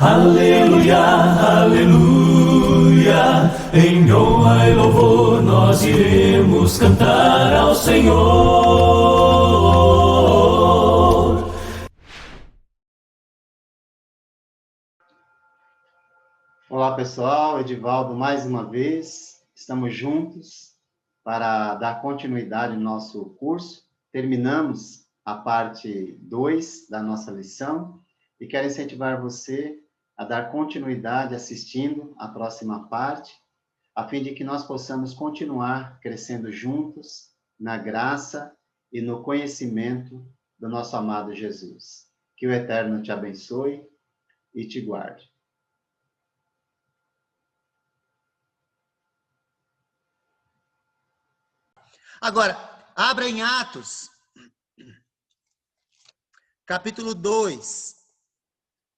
Aleluia, aleluia, em honra e louvor nós iremos cantar ao Senhor. Olá pessoal, Edivaldo mais uma vez, estamos juntos para dar continuidade no nosso curso. Terminamos a parte 2 da nossa lição e quero incentivar você a dar continuidade assistindo a próxima parte, a fim de que nós possamos continuar crescendo juntos na graça e no conhecimento do nosso amado Jesus. Que o Eterno te abençoe e te guarde. Agora, abra em Atos, capítulo 2.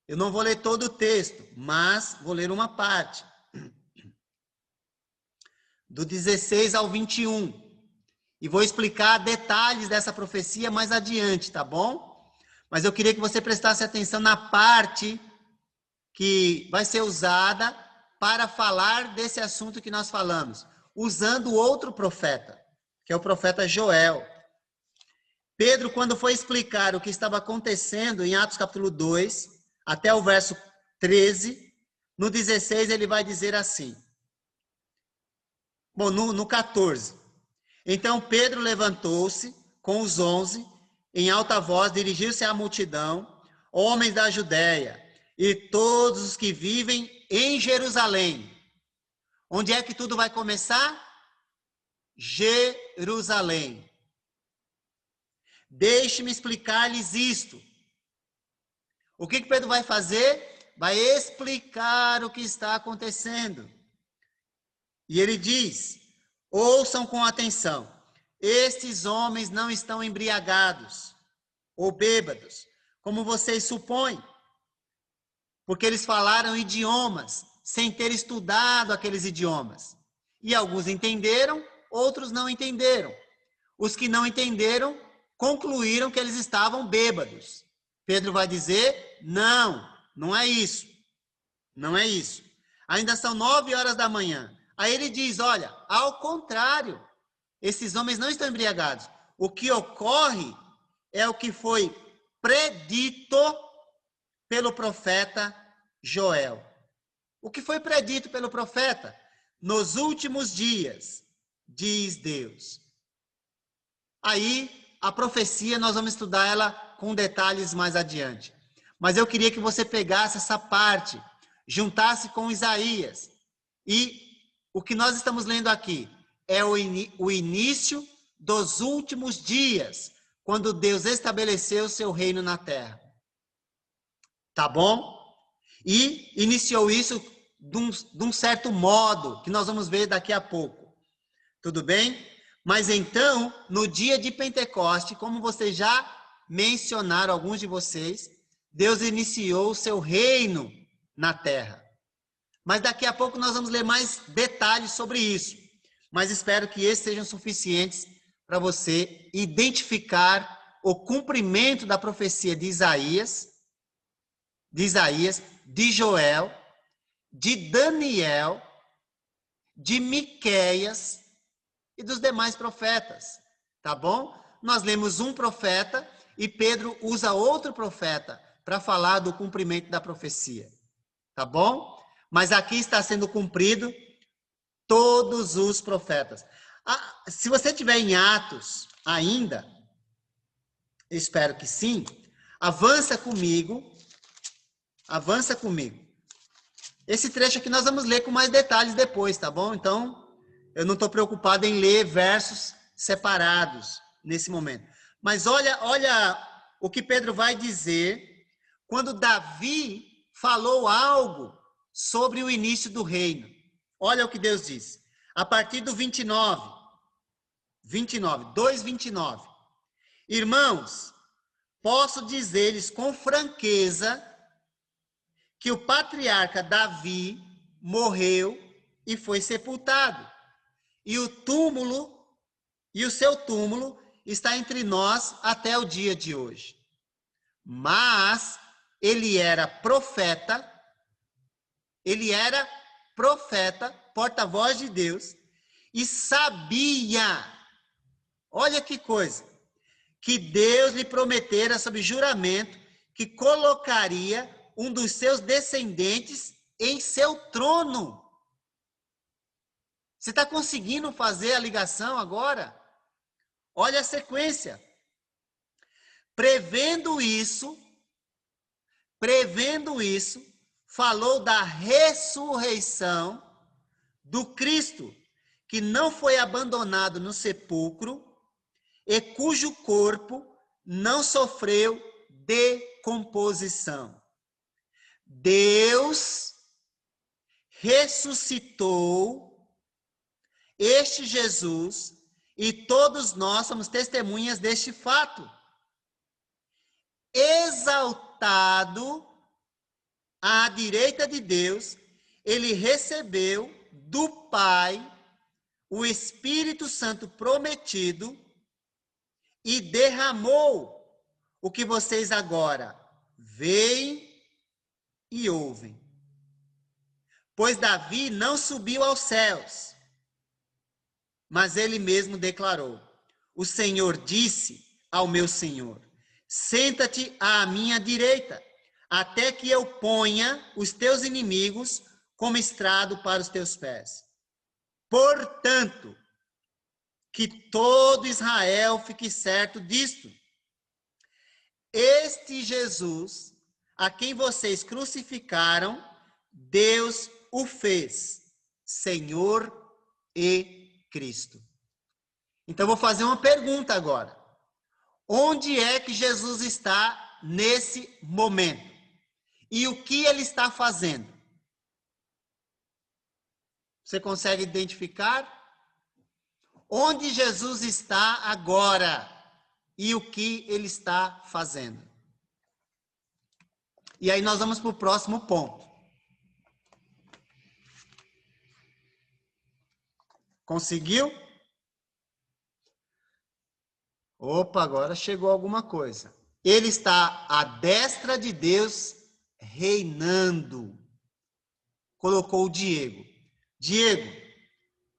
Eu não vou ler todo o texto, mas vou ler uma parte. Do 16 ao 21. E vou explicar detalhes dessa profecia mais adiante, tá bom? Mas eu queria que você prestasse atenção na parte que vai ser usada para falar desse assunto que nós falamos, usando outro profeta, que é o profeta Joel. Pedro, quando foi explicar o que estava acontecendo em Atos capítulo 2, até o verso 13, no 16 ele vai dizer assim. Bom, no 14. Então Pedro levantou-se com os 11, em alta voz, dirigiu-se à multidão, homens da Judéia e todos os que vivem em Jerusalém. Onde é que tudo vai começar? Jerusalém. Deixe-me explicar-lhes isto. O que Pedro vai fazer? Vai explicar o que está acontecendo. E ele diz, ouçam com atenção, estes homens não estão embriagados ou bêbados, como vocês supõem, porque eles falaram idiomas, sem ter estudado aqueles idiomas. E alguns entenderam, outros não entenderam. Os que não entenderam, concluíram que eles estavam bêbados. Pedro vai dizer, não é isso. Não é isso. Ainda são 9 horas da manhã. Aí ele diz, olha, ao contrário, esses homens não estão embriagados. O que ocorre é o que foi predito pelo profeta Joel. O que foi predito pelo profeta? Nos últimos dias, diz Deus. Aí, a profecia, nós vamos estudar ela com detalhes mais adiante. Mas eu queria que você pegasse essa parte, juntasse com Isaías. E o que nós estamos lendo aqui é o início dos últimos dias, quando Deus estabeleceu o seu reino na terra. Tá bom? E iniciou isso de um certo modo, que nós vamos ver daqui a pouco. Tudo bem? Mas então, no dia de Pentecoste, como vocês já mencionaram, alguns de vocês, Deus iniciou o seu reino na terra. Mas daqui a pouco nós vamos ler mais detalhes sobre isso. Mas espero que esses sejam suficientes para você identificar o cumprimento da profecia de Isaías, de Joel, de Daniel, de Miqueias e dos demais profetas, tá bom? Nós lemos um profeta e Pedro usa outro profeta para falar do cumprimento da profecia, tá bom? Mas aqui está sendo cumprido todos os profetas. Se você tiver em Atos ainda, espero que sim, avança comigo. Esse trecho aqui nós vamos ler com mais detalhes depois, tá bom? Então, eu não estou preocupado em ler versos separados nesse momento. Mas olha o que Pedro vai dizer quando Davi falou algo sobre o início do reino. Olha o que Deus diz. A partir do 2:29. Irmãos, posso dizer-lhes com franqueza que o patriarca Davi morreu e foi sepultado. E o seu túmulo está entre nós até o dia de hoje. Mas ele era profeta Ele era profeta, porta-voz de Deus, e sabia, olha que coisa, que Deus lhe prometera sob juramento que colocaria um dos seus descendentes em seu trono. Você está conseguindo fazer a ligação agora? Olha a sequência. Prevendo isso, falou da ressurreição do Cristo, que não foi abandonado no sepulcro e cujo corpo não sofreu decomposição. Deus ressuscitou este Jesus e todos nós somos testemunhas deste fato. Exaltado à direita de Deus, ele recebeu do Pai o Espírito Santo prometido e derramou o que vocês agora veem e ouvem. Pois Davi não subiu aos céus, mas ele mesmo declarou: o Senhor disse ao meu Senhor: senta-te à minha direita, até que eu ponha os teus inimigos como estrado para os teus pés. Portanto, que todo Israel fique certo disto: este Jesus, a quem vocês crucificaram, Deus o fez Senhor e Cristo. Então, vou fazer uma pergunta agora. Onde é que Jesus está nesse momento? E o que ele está fazendo? Você consegue identificar? Onde Jesus está agora e o que ele está fazendo? E aí nós vamos para o próximo ponto. Conseguiu? Opa, agora chegou alguma coisa. Ele está à destra de Deus, reinando. Colocou o Diego. Diego,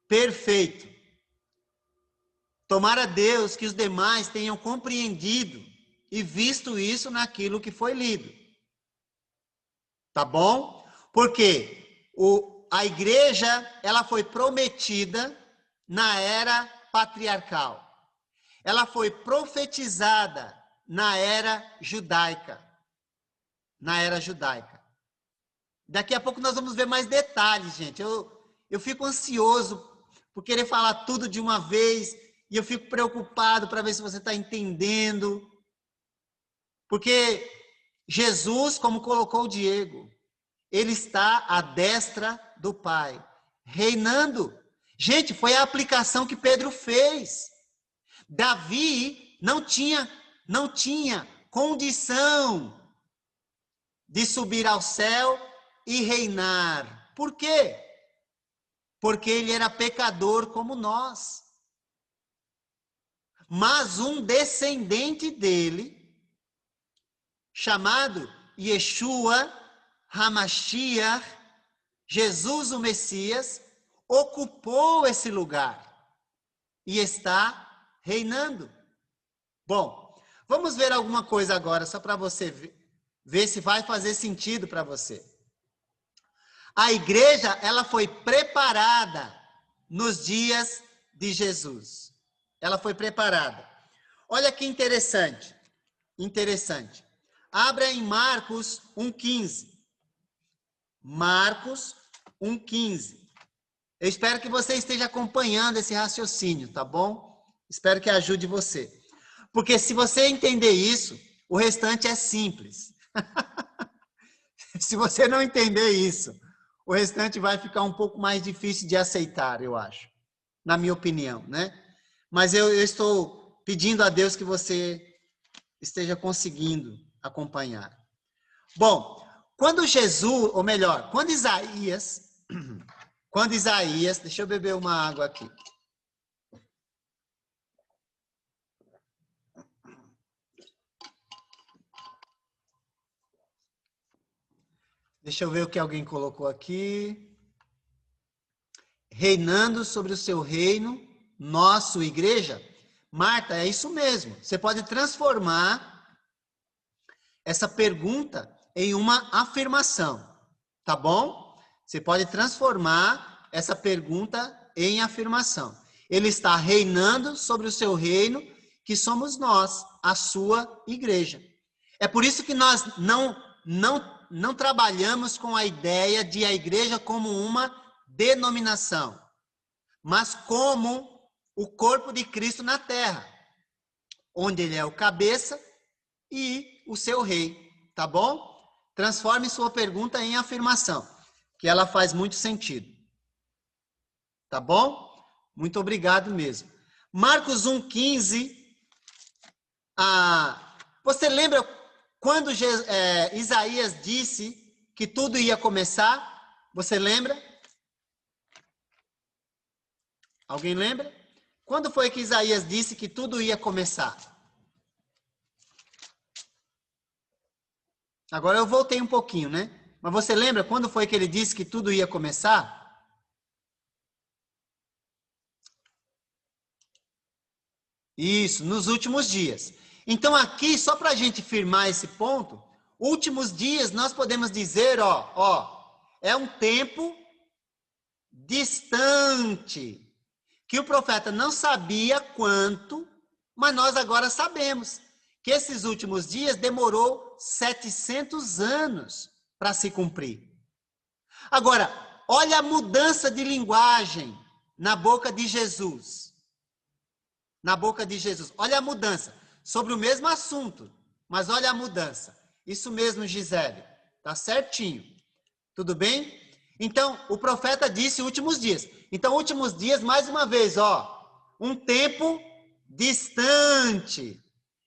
perfeito. Tomara Deus que os demais tenham compreendido e visto isso naquilo que foi lido. Tá bom? Porque a igreja, ela foi prometida na era patriarcal. Ela foi profetizada na era judaica. Daqui a pouco nós vamos ver mais detalhes, gente. Eu fico ansioso por querer falar tudo de uma vez e eu fico preocupado para ver se você está entendendo. Porque Jesus, como colocou o Diego, ele está à destra do Pai, reinando. Gente, foi a aplicação que Pedro fez. Davi não tinha condição de subir ao céu e reinar. Por quê? Porque ele era pecador como nós. Mas um descendente dele, chamado Yeshua HaMashiach, Jesus o Messias, ocupou esse lugar e está reinando. Bom, vamos ver alguma coisa agora, só para você ver se vai fazer sentido para você. A igreja, ela foi preparada nos dias de Jesus. Ela foi preparada. Olha que interessante. Abra em Marcos 1,15. Marcos 1,15. Eu espero que você esteja acompanhando esse raciocínio, tá bom? Espero que ajude você. Porque se você entender isso, o restante é simples. Se você não entender isso, o restante vai ficar um pouco mais difícil de aceitar, eu acho. Na minha opinião, né? Mas eu estou pedindo a Deus que você esteja conseguindo acompanhar. Bom, quando Jesus, ou melhor, quando Isaías, deixa eu beber uma água aqui. Deixa eu ver o que alguém colocou aqui. Reinando sobre o seu reino, nosso, igreja. Marta, é isso mesmo. Você pode transformar essa pergunta em uma afirmação, tá bom? Você pode transformar essa pergunta em afirmação. Ele está reinando sobre o seu reino, que somos nós, a sua igreja. É por isso que nós não trabalhamos com a ideia de a igreja como uma denominação, mas como o corpo de Cristo na terra, onde ele é o cabeça e o seu rei, tá bom? Transforme sua pergunta em afirmação, que ela faz muito sentido. Tá bom? Muito obrigado mesmo. Marcos 1,15. Você lembra quando Isaías disse que tudo ia começar? Você lembra? Alguém lembra? Quando foi que Isaías disse que tudo ia começar? Agora eu voltei um pouquinho, né? Mas você lembra quando foi que ele disse que tudo ia começar? Isso, nos últimos dias. Então aqui, só para a gente firmar esse ponto, últimos dias nós podemos dizer, é um tempo distante, que o profeta não sabia quanto, mas nós agora sabemos que esses últimos dias demorou 700 anos para se cumprir. Agora, olha a mudança de linguagem na boca de Jesus. Na boca de Jesus. Olha a mudança. Sobre o mesmo assunto, mas olha a mudança. Isso mesmo, Gisele. Tá certinho. Tudo bem? Então, o profeta disse últimos dias. Então, últimos dias, mais uma vez, um tempo distante,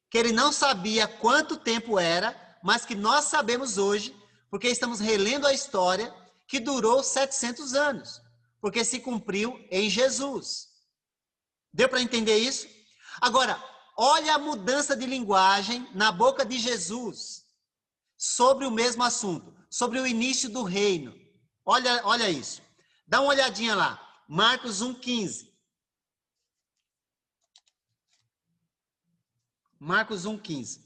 que ele não sabia quanto tempo era, mas que nós sabemos hoje, porque estamos relendo a história, que durou 700 anos, porque se cumpriu em Jesus. Deu para entender isso? Agora, olha a mudança de linguagem na boca de Jesus sobre o mesmo assunto, sobre o início do reino. Olha isso. Dá uma olhadinha lá. Marcos 1,15. Marcos 1,15.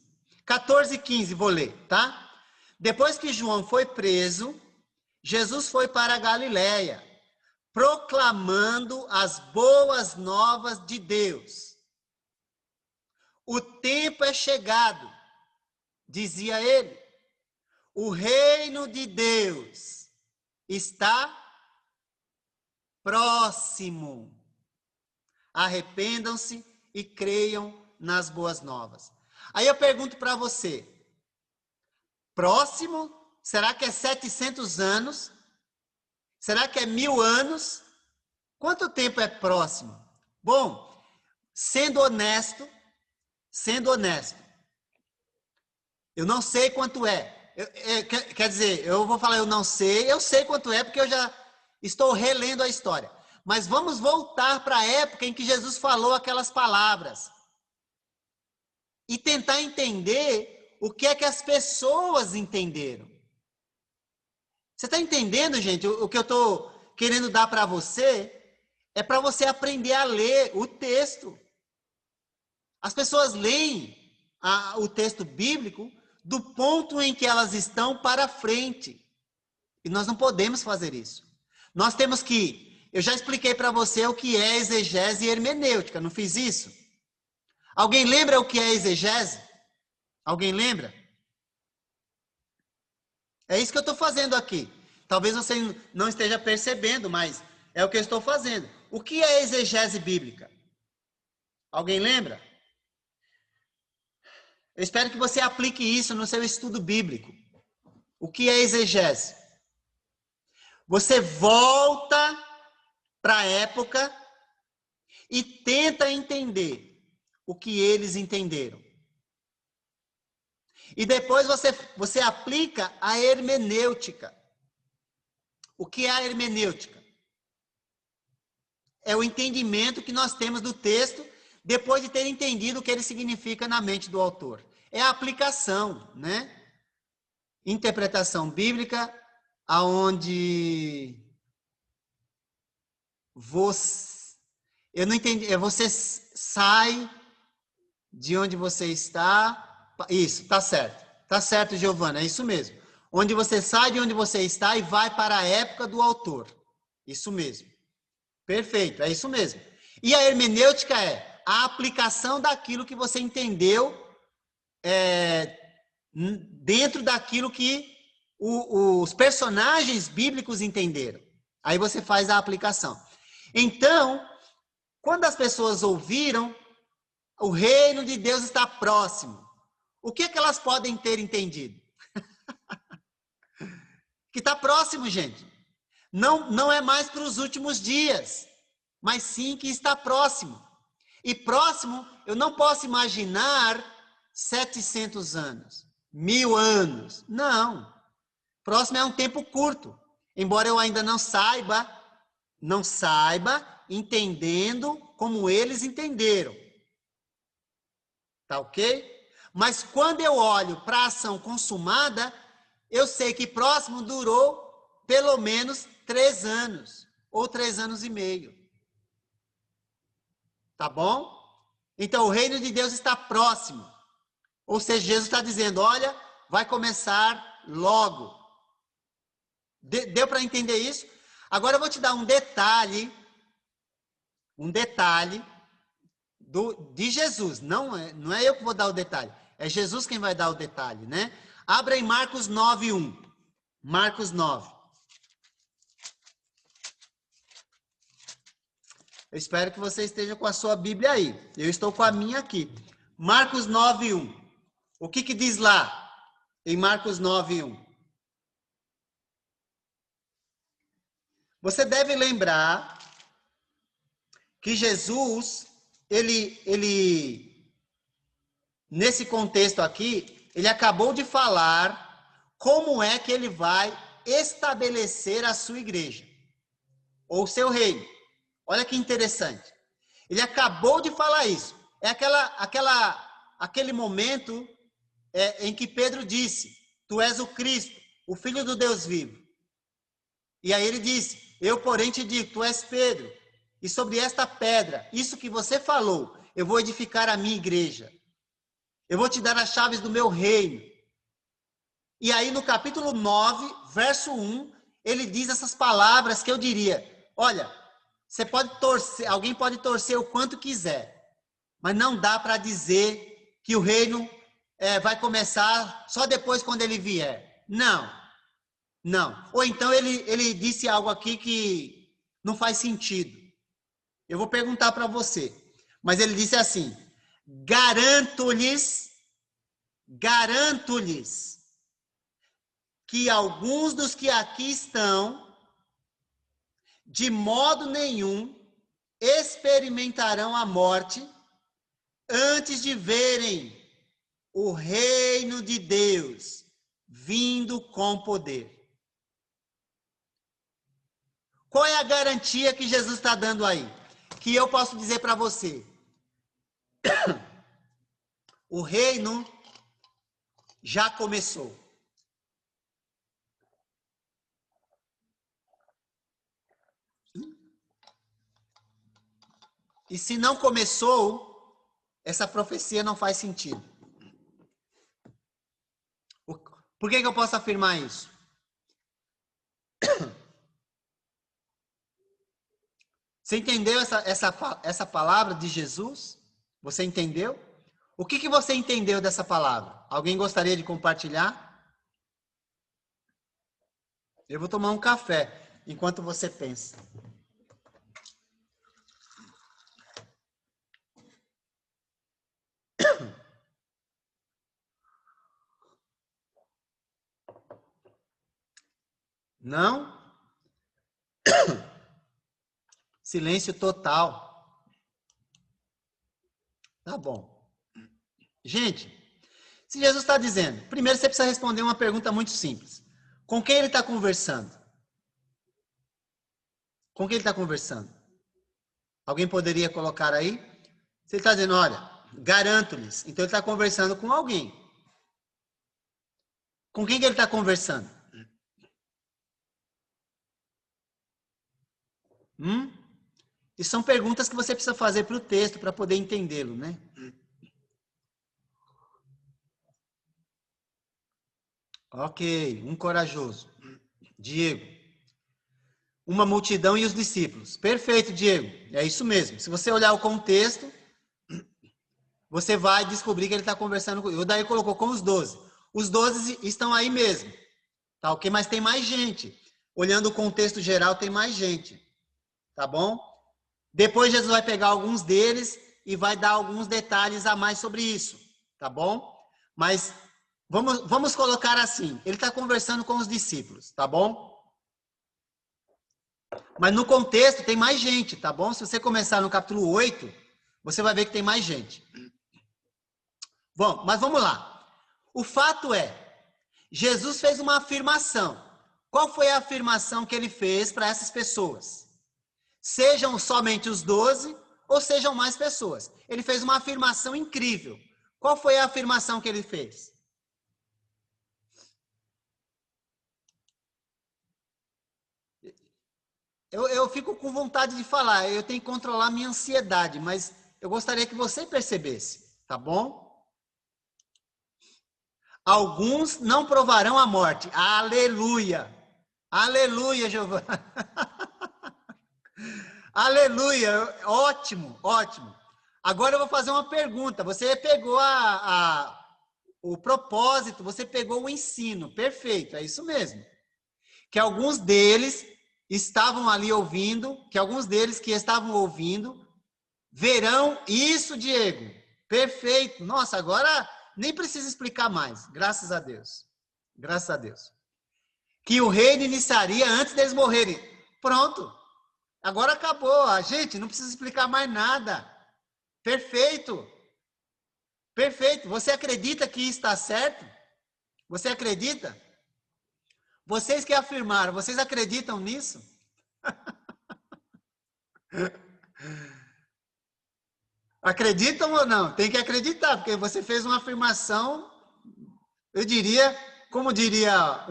14,15, vou ler, tá? Depois que João foi preso, Jesus foi para a Galiléia, proclamando as boas novas de Deus. O tempo é chegado, dizia ele. O reino de Deus está próximo. Arrependam-se e creiam nas boas novas. Aí eu pergunto para você, próximo, será que é 700 anos? Será que é 1000 anos? Quanto tempo é próximo? Bom, sendo honesto, eu não sei quanto é. Quer dizer, eu vou falar eu não sei, eu sei quanto é porque eu já estou relendo a história. Mas vamos voltar para a época em que Jesus falou aquelas palavras e tentar entender o que é que as pessoas entenderam. Você está entendendo, gente? O que eu estou querendo dar para você é para você aprender a ler o texto. As pessoas leem o texto bíblico do ponto em que elas estão para frente. E nós não podemos fazer isso. Nós temos que... Eu já expliquei para você o que é exegese e hermenêutica, não fiz isso? Alguém lembra o que é exegese? Alguém lembra? É isso que eu estou fazendo aqui. Talvez você não esteja percebendo, mas é o que eu estou fazendo. O que é exegese bíblica? Alguém lembra? Eu espero que você aplique isso no seu estudo bíblico. O que é exegese? Você volta para a época e tenta entender o que eles entenderam. E depois você aplica a hermenêutica. O que é a hermenêutica? É o entendimento que nós temos do texto depois de ter entendido o que ele significa na mente do autor. É a aplicação, né? Interpretação bíblica aonde você, eu não entendi, você sai de onde você está, isso, tá certo, Giovana, é isso mesmo, onde você sai de onde você está e vai para a época do autor, isso mesmo, perfeito, é isso mesmo. E a hermenêutica é a aplicação daquilo que você entendeu dentro daquilo que os personagens bíblicos entenderam. Aí você faz a aplicação. Então, quando as pessoas ouviram, o reino de Deus está próximo. O que é que elas podem ter entendido? Que está próximo, gente. Não é mais para os últimos dias, mas sim que está próximo. E próximo, eu não posso imaginar 700 anos, 1000 anos. Não. Próximo é um tempo curto. Embora eu ainda não saiba, entendendo como eles entenderam. Tá ok? Mas quando eu olho para a ação consumada, eu sei que próximo durou pelo menos 3 anos, ou 3 anos e meio. Tá bom? Então, o reino de Deus está próximo. Ou seja, Jesus está dizendo, olha, vai começar logo. Deu para entender isso? Agora eu vou te dar um detalhe de Jesus. Não é eu que vou dar o detalhe. É Jesus quem vai dar o detalhe, né? Abra em Marcos 9:1. Marcos 9. Eu espero que você esteja com a sua Bíblia aí. Eu estou com a minha aqui. Marcos 9:1. O que diz lá em Marcos 9:1? Você deve lembrar que Jesus, nesse contexto aqui, ele acabou de falar como é que ele vai estabelecer a sua igreja, ou o seu reino. Olha que interessante. Ele acabou de falar isso. É aquele momento em que Pedro disse, tu és o Cristo, o Filho do Deus vivo. E aí ele disse, eu porém te digo, tu és Pedro, e sobre esta pedra, isso que você falou, eu vou edificar a minha igreja. Eu vou te dar as chaves do meu reino. E aí no capítulo 9, verso 1, ele diz essas palavras que eu diria, olha, você pode torcer, alguém pode torcer o quanto quiser, mas não dá para dizer que o reino vai começar só depois quando ele vier. Não. Ou então ele disse algo aqui que não faz sentido. Eu vou perguntar para você. Mas ele disse assim, garanto-lhes que alguns dos que aqui estão, de modo nenhum, experimentarão a morte antes de verem o reino de Deus vindo com poder. Qual é a garantia que Jesus está dando aí? Que eu posso dizer para você. O reino já começou. E se não começou, essa profecia não faz sentido. Por que eu posso afirmar isso? Você entendeu essa palavra de Jesus? Você entendeu? O que você entendeu dessa palavra? Alguém gostaria de compartilhar? Eu vou tomar um café enquanto você pensa. Não? Silêncio total. Tá bom. Gente, se Jesus está dizendo, primeiro você precisa responder uma pergunta muito simples. Com quem ele está conversando? Com quem ele está conversando? Alguém poderia colocar aí? Se ele está dizendo, olha, garanto-lhes. Então ele está conversando com alguém. Com quem que ele está conversando? E são perguntas que você precisa fazer para o texto, para poder entendê-lo, né? Ok, um corajoso. Diego. Uma multidão e os discípulos. Perfeito, Diego. É isso mesmo. Se você olhar o contexto, você vai descobrir que ele está conversando com... O Daí colocou com os 12. Os 12 estão aí mesmo. Tá ok? Mas tem mais gente. Olhando o contexto geral, tem mais gente. Tá bom? Depois Jesus vai pegar alguns deles e vai dar alguns detalhes a mais sobre isso. Tá bom? Mas vamos colocar assim. Ele está conversando com os discípulos. Tá bom? Mas no contexto tem mais gente. Tá bom? Se você começar no capítulo 8, você vai ver que tem mais gente. Bom, mas vamos lá. O fato é, Jesus fez uma afirmação. Qual foi a afirmação que ele fez para essas pessoas? Sejam somente os 12 ou sejam mais pessoas. Ele fez uma afirmação incrível. Qual foi a afirmação que ele fez? Eu fico com vontade de falar, eu tenho que controlar minha ansiedade, mas eu gostaria que você percebesse, tá bom? Alguns não provarão a morte. Aleluia! Aleluia, Giovana! Aleluia! Ótimo, ótimo. Agora eu vou fazer uma pergunta. Você pegou o propósito, você pegou o ensino. Perfeito, é isso mesmo. Que alguns deles estavam ali ouvindo, que alguns deles que estavam ouvindo, verão isso, Diego. Perfeito. Nossa, agora nem precisa explicar mais. Graças a Deus. Graças a Deus. Que o reino iniciaria antes deles morrerem. Pronto. Agora acabou. A gente não precisa explicar mais nada. Perfeito. Perfeito. Você acredita que está certo? Você acredita? Vocês que afirmaram, vocês acreditam nisso? Acreditam ou não? Tem que acreditar, porque você fez uma afirmação, eu diria, como diria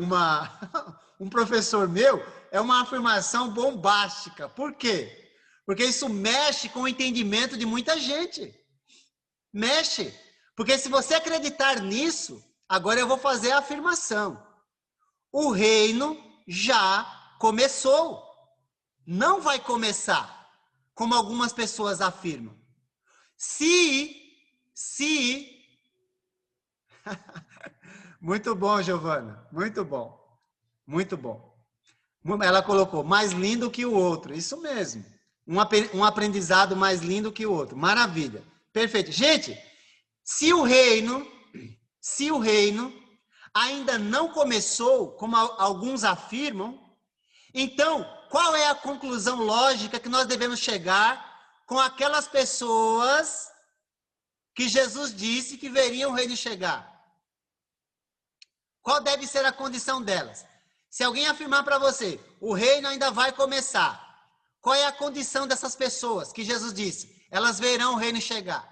um professor meu, é uma afirmação bombástica. Por quê? Porque isso mexe com o entendimento de muita gente. Mexe. Porque se você acreditar nisso, agora eu vou fazer a afirmação. O reino já começou. Não vai começar, como algumas pessoas afirmam. Muito bom, Giovana. Muito bom. Muito bom. Ela colocou, mais lindo que o outro. Isso mesmo. Um aprendizado mais lindo que o outro. Maravilha. Perfeito. Gente, se o reino ainda não começou, como alguns afirmam, então, qual é a conclusão lógica que nós devemos chegar com aquelas pessoas que Jesus disse que veriam o reino chegar? Qual deve ser a condição delas? Se alguém afirmar para você, o reino ainda vai começar, qual é a condição dessas pessoas que Jesus disse? Elas verão o reino chegar.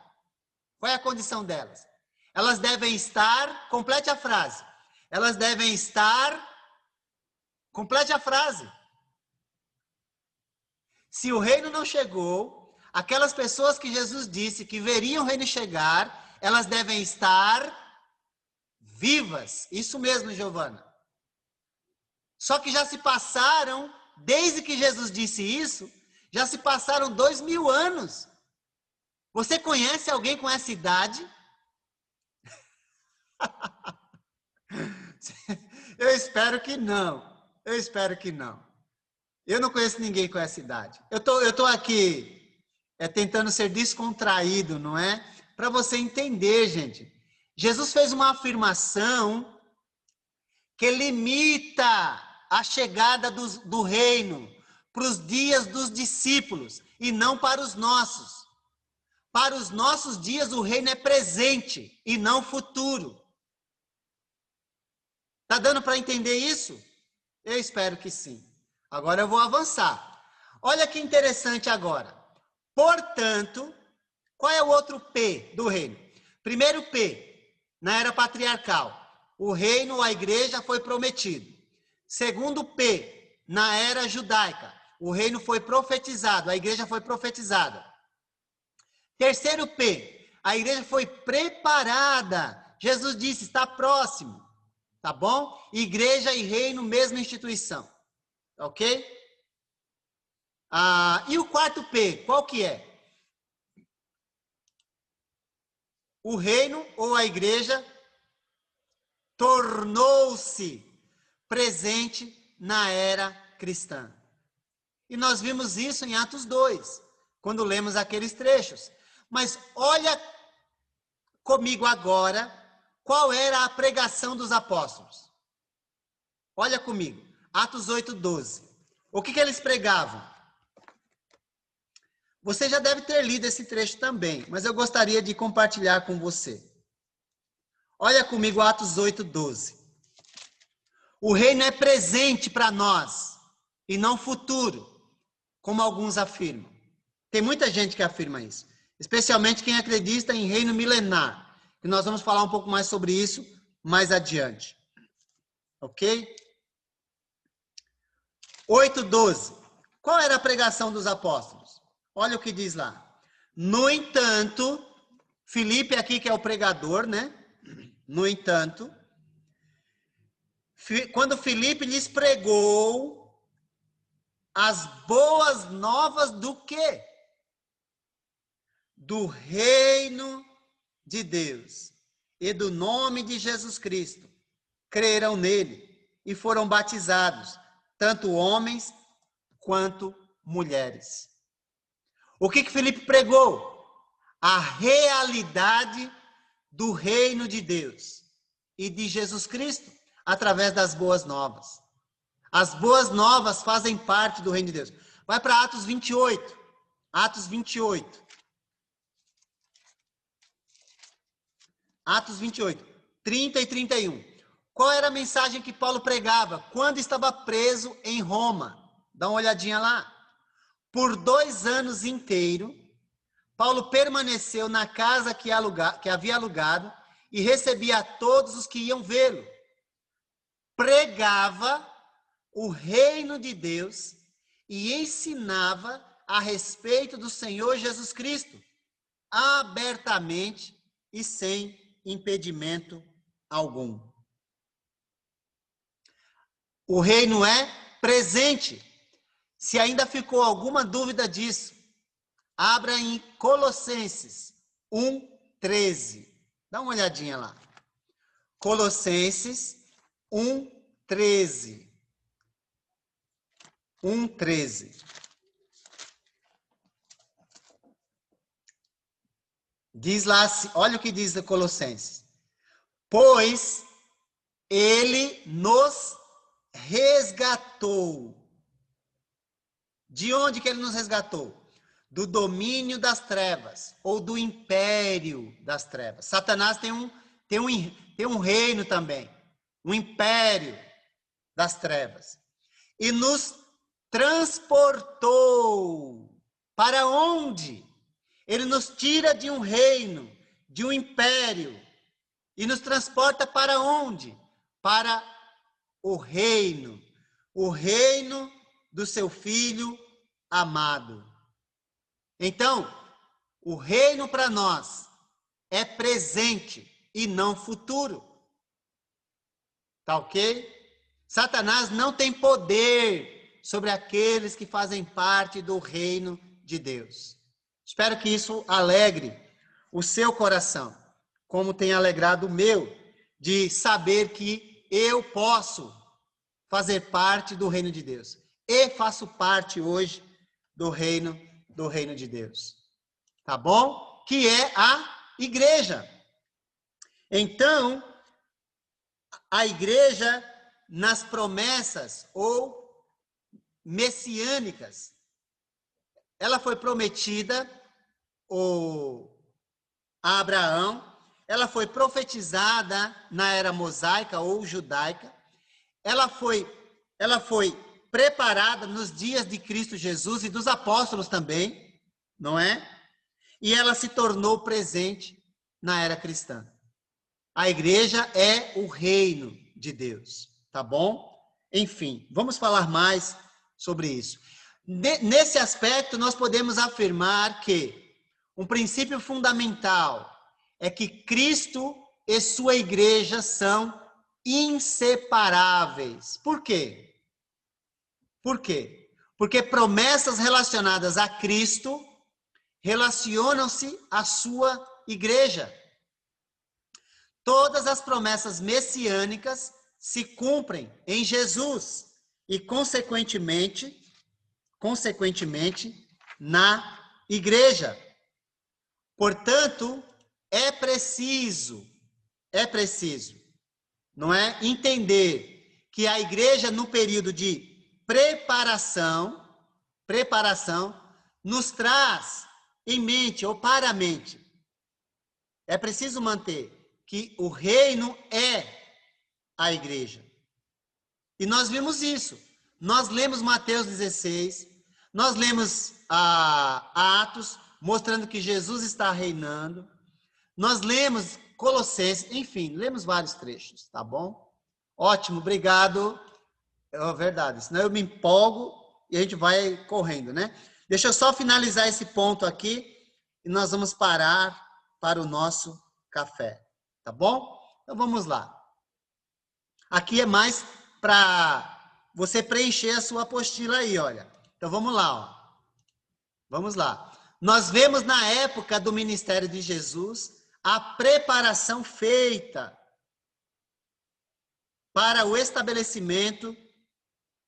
Qual é a condição delas? Elas devem estar, complete a frase. Elas devem estar, complete a frase. Se o reino não chegou, aquelas pessoas que Jesus disse que veriam o reino chegar, elas devem estar vivas. Isso mesmo, Giovana. Só que já se passaram, desde que Jesus disse isso, já se passaram 2000 anos. Você conhece alguém com essa idade? Eu espero que não. Eu espero que não. Eu não conheço ninguém com essa idade. Eu tô aqui tentando ser descontraído, não é? Para você entender, gente. Jesus fez uma afirmação que limita a chegada do reino para os dias dos discípulos e não para os nossos. Para os nossos dias, o reino é presente e não futuro. Tá dando para entender isso? Eu espero que sim. Agora eu vou avançar. Olha que interessante agora. Portanto, qual é o outro P do reino? Primeiro P, na era patriarcal. O reino, a igreja foi prometido. Segundo P, na era judaica. o reino foi profetizado, a igreja foi profetizada. Terceiro P, a igreja foi preparada. Jesus disse, está próximo, tá bom? Igreja e reino, mesma instituição, ok? E o quarto P, qual que é? O reino ou a igreja tornou-se presente na era cristã. E nós vimos isso em Atos 2, quando lemos aqueles trechos. Mas olha comigo agora, qual era a pregação dos apóstolos. Olha comigo, Atos 8:12. O que eles pregavam? Você já deve ter lido esse trecho também, mas eu gostaria de compartilhar com você. Olha comigo Atos 8:12. O reino é presente para nós e não futuro, como alguns afirmam. Tem muita gente que afirma isso, especialmente quem acredita em reino milenar, que nós vamos falar um pouco mais sobre isso mais adiante. Ok? 8:12. Qual era a pregação dos apóstolos? Olha o que diz lá. No entanto, Filipe aqui que é o pregador, né? No entanto, quando Filipe lhes pregou as boas novas do quê? Do reino de Deus e do nome de Jesus Cristo, creram nele e foram batizados, tanto homens quanto mulheres. O que Filipe pregou? A realidade do reino de Deus e de Jesus Cristo, através das boas novas. As boas novas fazem parte do reino de Deus. Vai para Atos 28. Atos 28. Atos 28, 30 e 31. Qual era a mensagem que Paulo pregava quando estava preso em Roma? Dá uma olhadinha lá. Por 2 anos inteiros, Paulo permaneceu na casa que havia alugado e recebia a todos os que iam vê-lo. Pregava o reino de Deus e ensinava a respeito do Senhor Jesus Cristo, abertamente e sem impedimento algum. O reino é presente. Se ainda ficou alguma dúvida disso, abra em Colossenses 1:13. Dá uma olhadinha lá. Colossenses 1:13. 1:13. Diz lá, olha o que diz Colossenses. Pois ele nos resgatou. De onde que ele nos resgatou? Do domínio das trevas, ou do império das trevas. Satanás tem um reino também, um império das trevas. E nos transportou. Para onde? Ele nos tira de um reino, de um império, e nos transporta para onde? Para o reino do seu Filho amado. Então, o reino para nós é presente e não futuro. Tá ok? Satanás não tem poder sobre aqueles que fazem parte do reino de Deus. Espero que isso alegre o seu coração, como tem alegrado o meu, de saber que eu posso fazer parte do reino de Deus. E faço parte hoje do reino de Deus. Tá bom? Que é a igreja. Então, a igreja nas promessas ou messiânicas, ela foi prometida a Abraão, ela foi profetizada na era mosaica ou judaica, ela foi preparada nos dias de Cristo Jesus e dos apóstolos também, não é? E ela se tornou presente na era cristã. A igreja é o reino de Deus, tá bom? Enfim, vamos falar mais sobre isso. Nesse aspecto, nós podemos afirmar que um princípio fundamental é que Cristo e sua igreja são inseparáveis. Por quê? Por quê? Porque promessas relacionadas a Cristo relacionam-se à sua igreja. Todas as promessas messiânicas se cumprem em Jesus e, consequentemente, na igreja. Portanto, é preciso, não é, entender que a igreja no período de preparação, nos traz em mente ou para a mente. É preciso manter que o reino é a igreja. E nós vimos isso. Nós lemos Mateus 16, nós lemos Atos, mostrando que Jesus está reinando. Nós lemos Colossenses, enfim, lemos vários trechos, tá bom? Ótimo, obrigado. É verdade, senão eu me empolgo e a gente vai correndo, né? Deixa eu só finalizar esse ponto aqui e nós vamos parar para o nosso café, tá bom? Então vamos lá. Aqui é mais para você preencher a sua apostila aí, olha. Então vamos lá, ó. Vamos lá. Nós vemos na época do ministério de Jesus a preparação feita para o estabelecimento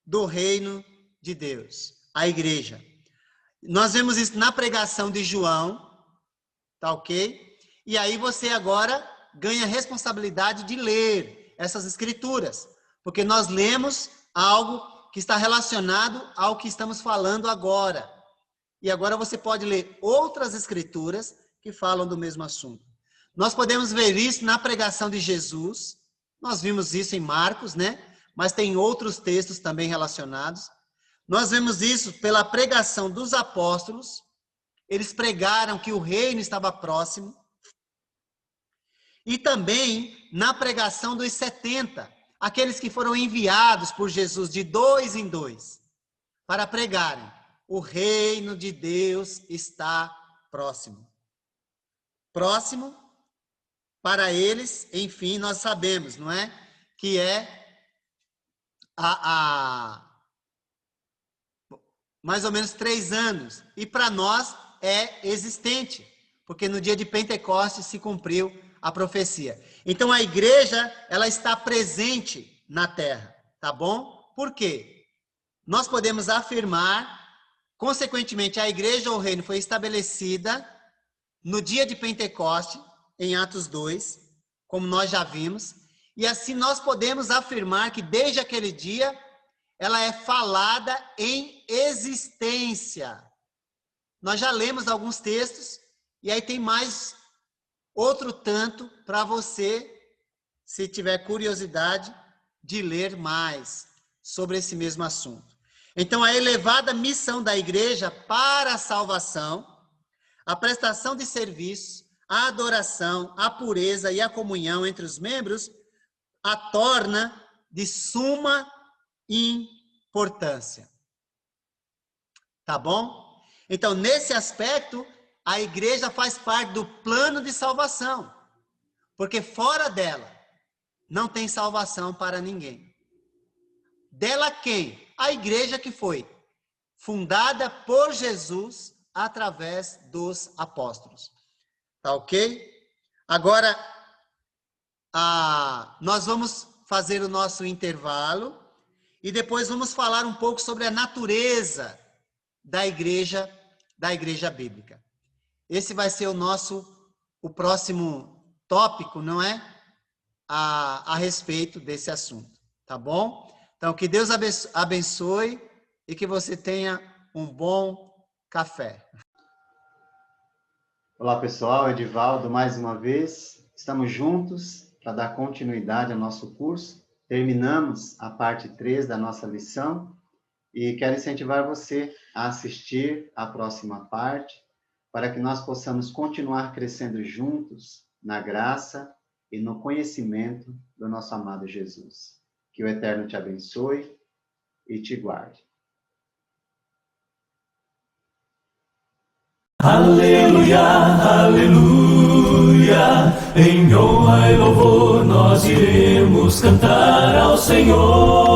do reino de Deus, a igreja. Nós vemos isso na pregação de João, tá ok? E aí você agora ganha a responsabilidade de ler essas escrituras, porque nós lemos algo que está relacionado ao que estamos falando agora. E agora você pode ler outras escrituras que falam do mesmo assunto. Nós podemos ver isso na pregação de Jesus, nós vimos isso em Marcos, né? Mas tem outros textos também relacionados. Nós vemos isso pela pregação dos apóstolos, eles pregaram que o reino estava próximo. E também na pregação dos 70, aqueles que foram enviados por Jesus de 2 em 2, para pregarem: o reino de Deus está próximo. Próximo para eles, enfim, nós sabemos, não é? Que é mais ou menos 3 anos. E para nós é existente, porque no dia de Pentecostes se cumpriu a profecia. Então a igreja, ela está presente na terra, tá bom? Por quê? Nós podemos afirmar, consequentemente, a igreja ou o reino foi estabelecida no dia de Pentecostes, em Atos 2, como nós já vimos, e assim nós podemos afirmar que desde aquele dia ela é falada em existência. Nós já lemos alguns textos, e aí tem mais outro tanto para você, se tiver curiosidade, de ler mais sobre esse mesmo assunto. Então, a elevada missão da igreja para a salvação, a prestação de serviços, a adoração, a pureza e a comunhão entre os membros, a torna de suma importância. Tá bom? Então, nesse aspecto, a igreja faz parte do plano de salvação, porque fora dela não tem salvação para ninguém. Dela quem? A igreja que foi fundada por Jesus através dos apóstolos. Tá ok? Agora, nós vamos fazer o nosso intervalo e depois vamos falar um pouco sobre a natureza da igreja bíblica. Esse vai ser o próximo tópico, não é? A respeito desse assunto, tá bom? Então, que Deus abençoe e que você tenha um bom café. Olá, pessoal. Edivaldo, mais uma vez. Estamos juntos para dar continuidade ao nosso curso. Terminamos a parte 3 da nossa lição e quero incentivar você a assistir à próxima parte para que nós possamos continuar crescendo juntos na graça e no conhecimento do nosso amado Jesus. Que o Eterno te abençoe e te guarde. Aleluia, aleluia, em honra e louvor nós iremos cantar ao Senhor.